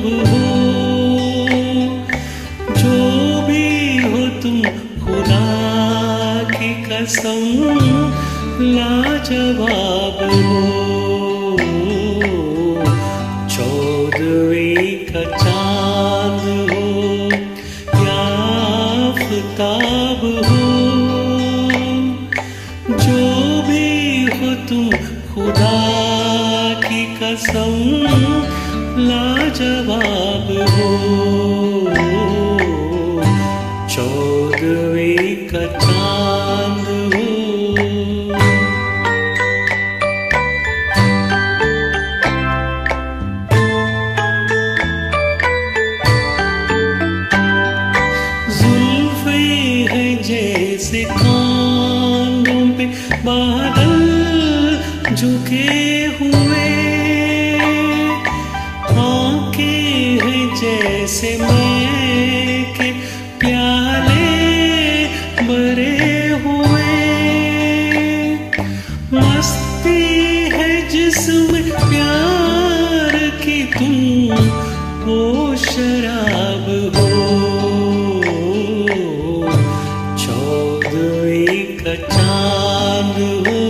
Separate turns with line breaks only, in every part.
चांद हो, जो भी हो तुम खुदा की कसम लाजवाब हो। 14वीं का चांद हो या आफताब हो, जो भी हो तुम खुदा की कसम लाजवाब हो। 14वीं का चांद हो। जुल्फे है जैसे कांधों पे बादल झुके हुए, आंखें हैं जैसे मैं के प्याले भरे हुए, मस्ती है जिसमें प्यार की तुम वो शराब हो। 14वीं का चांद हो।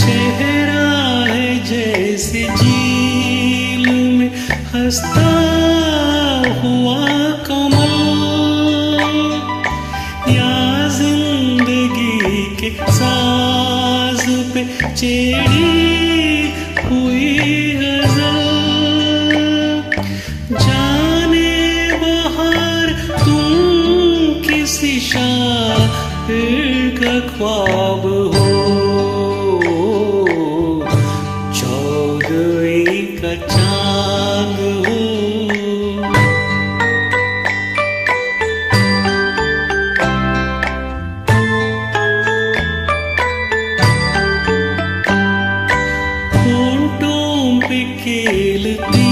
चेहरा है जैसे झील में हंसता हुआ कमल, या जिंदगी के साज पे छेड़ी हुई गजल। जाने बहार तुम किसी शायर का ख्वाब हो। 14वीं का चांद हो। होंठों पे खेलती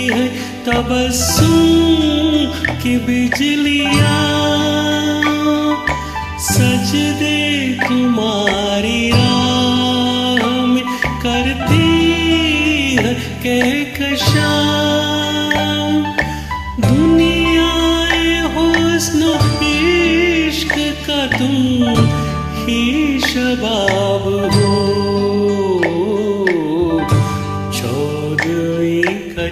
है तबस्सुम की बिजलियाँ, सजदे तुम्हारी राह में करती है कहकशां। दुनियाए हुस्न इश्क का तुम ही शबाब हो। 14वीं का